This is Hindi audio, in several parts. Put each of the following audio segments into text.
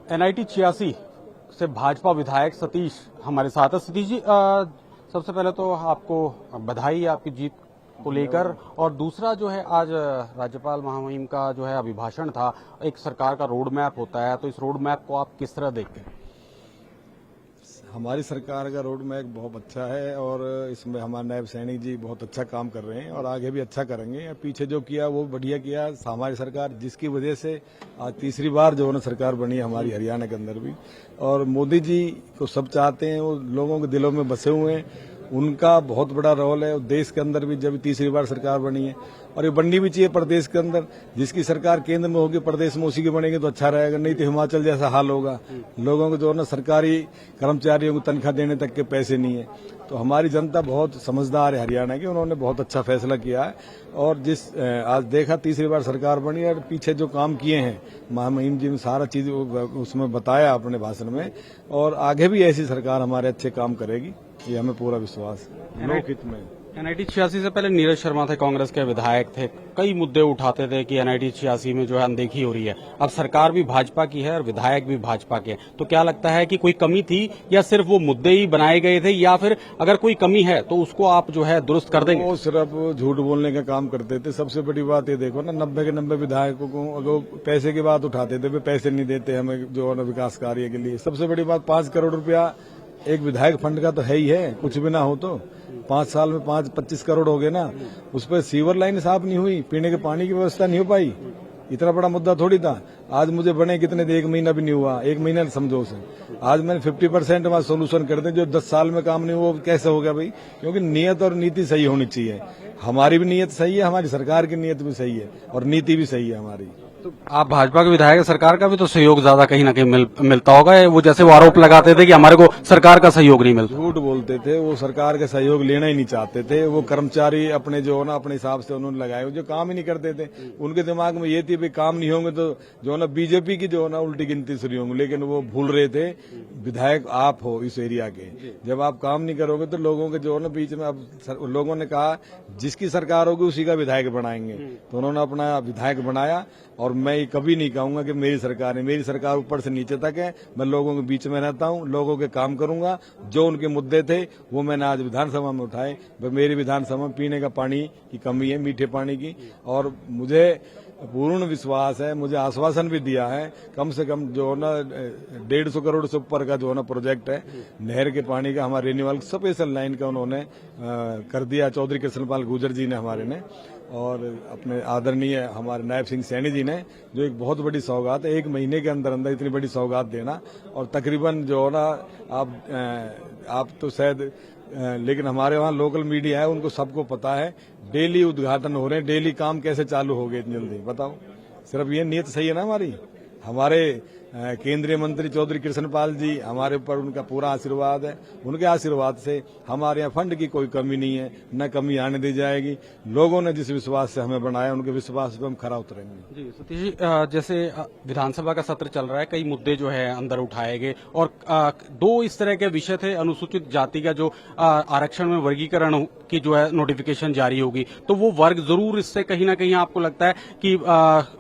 NIT 86 से भाजपा विधायक सतीश हमारे साथ है। सतीश जी, सबसे पहले तो आपको बधाई आपकी जीत को लेकर, और दूसरा जो है आज राज्यपाल महामहिम का जो है अभिभाषण था। एक सरकार का रोड मैप होता है, तो इस रोड मैप को आप किस तरह देखते हैं? हमारी सरकार का रोड मैप बहुत अच्छा है और इसमें हमारे नायब सैनिक जी बहुत अच्छा काम कर रहे हैं और आगे भी अच्छा करेंगे। पीछे जो किया वो बढ़िया किया हमारी सरकार, जिसकी वजह से आज तीसरी बार जो है ना सरकार बनी है हमारी हरियाणा के अंदर भी। और मोदी जी को सब चाहते हैं, वो लोगों के दिलों में बसे हुए हैं, उनका बहुत बड़ा रोल है। देश के अंदर भी जब तीसरी बार सरकार बनी है और ये बननी भी चाहिए प्रदेश के अंदर। जिसकी सरकार केंद्र में होगी प्रदेश में उसी के बनेंगे तो अच्छा रहेगा, नहीं तो हिमाचल जैसा हाल होगा। लोगों को जो है ना सरकारी कर्मचारियों को तनख्वाह देने तक के पैसे नहीं है। तो हमारी जनता बहुत समझदार है हरियाणा की, उन्होंने बहुत अच्छा फैसला किया है। और जिस आज देखा तीसरी बार सरकार बनी और पीछे जो काम किए हैं महामहिम जी ने सारा चीज उसमें बताया अपने भाषण में, और आगे भी ऐसी सरकार हमारे अच्छे काम करेगी, ये हमें पूरा विश्वास है लोकहित में। NIT 86 से पहले नीरज शर्मा थे, कांग्रेस के विधायक थे, कई मुद्दे उठाते थे कि NIT 86 में जो है अनदेखी हो रही है। अब सरकार भी भाजपा की है और विधायक भी भाजपा के हैं, तो क्या लगता है कि कोई कमी थी या सिर्फ वो मुद्दे ही बनाए गए थे, या फिर अगर कोई कमी है तो उसको आप जो है दुरुस्त कर देंगे? वो सिर्फ झूठ बोलने का काम करते थे। सबसे बड़ी बात ये देखो ना, 90 के 90 विधायकों को अगर पैसे की बात उठाते थे, वे पैसे नहीं देते हमें जो है ना विकास कार्य के लिए। सबसे बड़ी बात 5 करोड़ रुपया एक विधायक फंड का तो है ही है, कुछ भी ना हो तो 5 साल में 25 करोड़ हो गए ना। उस पर सीवर लाइन साफ नहीं हुई, पीने के पानी की व्यवस्था नहीं हो पाई। इतना बड़ा मुद्दा थोड़ी था। आज मुझे बने कितने थे, 1 महीना भी नहीं हुआ, 1 महीना समझो उसे। आज मैंने 50% हमारा सोल्यूशन कर दे, जो 10 साल में काम नहीं हुआ वो कैसे हो गया भाई? क्योंकि नियत और नीति सही होनी चाहिए। हमारी भी नियत सही है, हमारी सरकार की नियत भी सही है और नीति भी सही है हमारी। तो आप भाजपा के विधायक, सरकार का भी तो सहयोग ज्यादा कहीं ना कहीं मिलता होगा। वो जैसे वो आरोप लगाते थे कि हमारे को सरकार का सहयोग नहीं मिलता। झूठ बोलते थे, वो सरकार का सहयोग लेना ही नहीं चाहते थे। वो कर्मचारी अपने जो है ना अपने हिसाब से उन्होंने लगाए, जो काम ही नहीं करते थे। उनके दिमाग में ये थी भाई काम नहीं होंगे तो जो है ना बीजेपी की जो है ना उल्टी गिनती शुरू होंगी। लेकिन वो भूल रहे थे विधायक आप हो इस एरिया के, जब आप काम नहीं करोगे तो लोगों के जो है ना बीच में। अब लोगों ने कहा जिसकी सरकार होगी उसी का विधायक बनाएंगे, तो उन्होंने अपना विधायक बनाया। और मैं ये कभी नहीं कहूंगा कि मेरी सरकार है, मेरी सरकार ऊपर से नीचे तक है। मैं लोगों के बीच में रहता हूं, लोगों के काम करूंगा। जो उनके मुद्दे थे वो मैंने आज विधानसभा में उठाए। मेरी विधानसभा में पीने का पानी की कमी है, मीठे पानी की, और मुझे पूर्ण विश्वास है, मुझे आश्वासन भी दिया है कम से कम जो है ना 150 करोड़ से ऊपर का जो है ना प्रोजेक्ट है नहर के पानी का, हमारे रेन्यूअल स्पेशल लाइन का उन्होंने कर दिया। चौधरी कृष्णपाल गुर्जर जी ने हमारे ने, और अपने आदरणीय हमारे नायब सिंह सैनी जी ने, जो एक बहुत बड़ी सौगात है। 1 महीने के अंदर अंदर इतनी बड़ी सौगात देना, और तकरीबन जो है ना आप तो शायद लेकिन हमारे वहाँ लोकल मीडिया है, उनको सबको पता है डेली उद्घाटन हो रहे हैं, डेली काम कैसे चालू हो गए इतनी जल्दी, बताओ। सिर्फ ये नीयत सही है ना हमारी। हमारे केंद्रीय मंत्री चौधरी कृष्णपाल जी, हमारे ऊपर उनका पूरा आशीर्वाद है। उनके आशीर्वाद से हमारे यहाँ फंड की कोई कमी नहीं है, न कमी आने दी जाएगी। लोगों ने जिस विश्वास से हमें बनाया, उनके विश्वास पे हम खरा उतरेंगे। जी सतीश जी, जैसे विधानसभा का सत्र चल रहा है, कई मुद्दे जो है अंदर उठाए गए, और 2 इस तरह के विषय थे। अनुसूचित जाति का जो आरक्षण में वर्गीकरण की जो है नोटिफिकेशन जारी होगी, तो वो वर्ग जरूर इससे कहीं ना कहीं आपको लगता है कि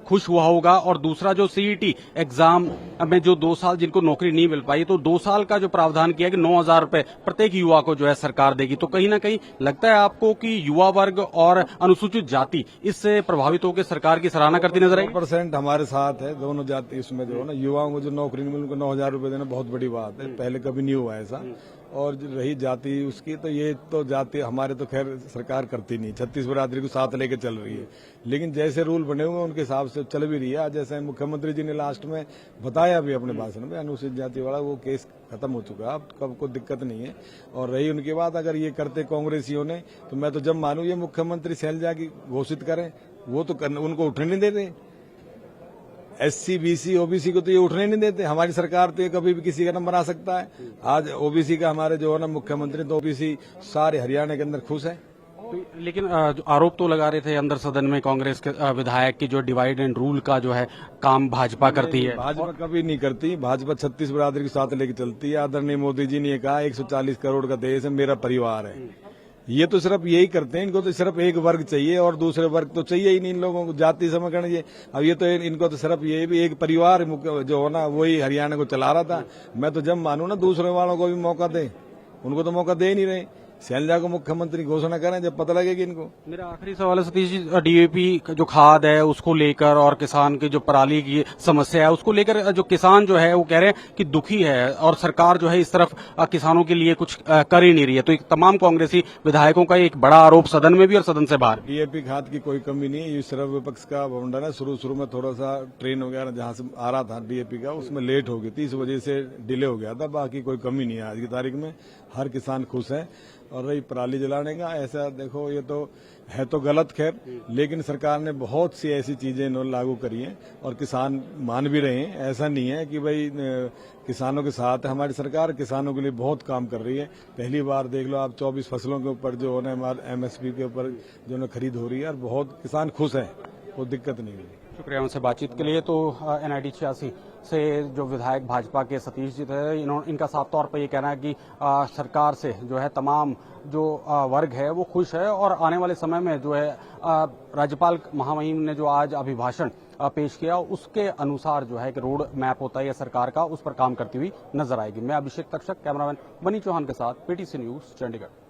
खुश हुआ होगा। और दूसरा जो CET एग्जाम में जो 2 साल जिनको नौकरी नहीं मिल पाई, तो 2 साल का जो प्रावधान किया कि 9,000 रुपए प्रत्येक युवा को जो है सरकार देगी, तो कहीं ना कहीं लगता है आपको कि युवा वर्ग और अनुसूचित जाति इससे प्रभावित होकर सरकार की सराहना करती नजर आएगी? 100% हमारे साथ है दोनों जाति। इसमें जो है ना युवाओं को जो नौकरी नहीं मिली, उनको 9,000 रुपए देना बहुत बड़ी बात है, पहले कभी नहीं हुआ ऐसा। और जो रही जाति उसकी, तो ये तो जाति हमारे तो खैर सरकार करती नहीं, 36 बिरादरी को साथ लेके चल रही है। लेकिन जैसे रूल बने हुए उनके हिसाब से चल भी रही है। आज जैसे मुख्यमंत्री जी ने लास्ट में बताया भी अपने भाषण में, अनुसूचित जाति वाला वो केस खत्म हो चुका है, अब कब कोई दिक्कत नहीं है। और रही उनकी बात, अगर ये करते कांग्रेसियों ने, तो मैं तो जब मानूं ये मुख्यमंत्री शैलजा की घोषित करें, वो तो उनको उठने नहीं देते। SC BC OBC को तो ये उठने नहीं देते। हमारी सरकार तो ये कभी भी किसी का नाम बना सकता है। आज OBC का हमारे जो है ना मुख्यमंत्री, तो OBC सारे हरियाणा के अंदर खुश है। लेकिन जो आरोप तो लगा रहे थे अंदर सदन में कांग्रेस के विधायक की जो डिवाइड एंड रूल का जो है काम भाजपा करती है। भाजपा कभी नहीं करती। भाजपा 36 बिरादरी के साथ लेके चलती है। आदरणीय मोदी जी ने कहा 140 करोड़ का देश है, मेरा परिवार है। ये तो सिर्फ यही करते हैं, इनको तो सिर्फ एक वर्ग चाहिए और दूसरे वर्ग तो चाहिए ही नहीं इन लोगों को, जाति समीकरण ये। अब ये तो इनको तो सिर्फ ये भी एक परिवार जो हो ना वही हरियाणा को चला रहा था। मैं तो जब मानू ना दूसरे वालों को भी मौका दे, उनको तो मौका दे ही नहीं रहे। शैलजा को मुख्यमंत्री घोषणा करें जब पता लगेगी इनको। मेरा आखिरी सवाल है सतीश जी, डीएपी जो खाद है उसको लेकर और किसान की जो पराली की समस्या है उसको लेकर जो किसान जो है वो कह रहे हैं कि दुखी है और सरकार जो है इस तरफ किसानों के लिए कुछ कर ही नहीं रही है। तो एक तमाम कांग्रेसी विधायकों का एक बड़ा आरोप सदन में भी और सदन से बाहर। डीएपी खाद की कोई कमी नहीं है, ये सिर्फ विपक्ष का भवंडर है। शुरू में थोड़ा सा ट्रेन वगैरह जहां से आ रहा था डीएपी का उसमें लेट हो गई थी, इस वजह से डिले हो गया था। बाकी कोई कमी नहीं है, आज की तारीख में हर किसान खुश है। और रही पराली जलाने का, ऐसा देखो ये तो है तो गलत, खैर, लेकिन सरकार ने बहुत सी ऐसी चीजें लागू करी हैं और किसान मान भी रहे हैं। ऐसा नहीं है कि भाई किसानों के साथ हमारी सरकार किसानों के लिए बहुत काम कर रही है। पहली बार देख लो आप 24 फसलों के ऊपर जो है एमएसपी के ऊपर जो है खरीद हो रही है और बहुत किसान खुश है, कोई दिक्कत नहीं है। शुक्रिया उनसे बातचीत के लिए। तो एनआईडी 86 से जो विधायक भाजपा के सतीश जी थे, इनका साफ तौर पर ये कहना है कि सरकार से जो है तमाम जो वर्ग है वो खुश है और आने वाले समय में जो है राज्यपाल महामहिम ने जो आज अभिभाषण पेश किया उसके अनुसार जो है कि रोड मैप होता है या सरकार का, उस पर काम करती हुई नजर आएगी। मैं अभिषेक तक्षक, कैमरामैन बनी चौहान के साथ, पीटीसी न्यूज, चंडीगढ़।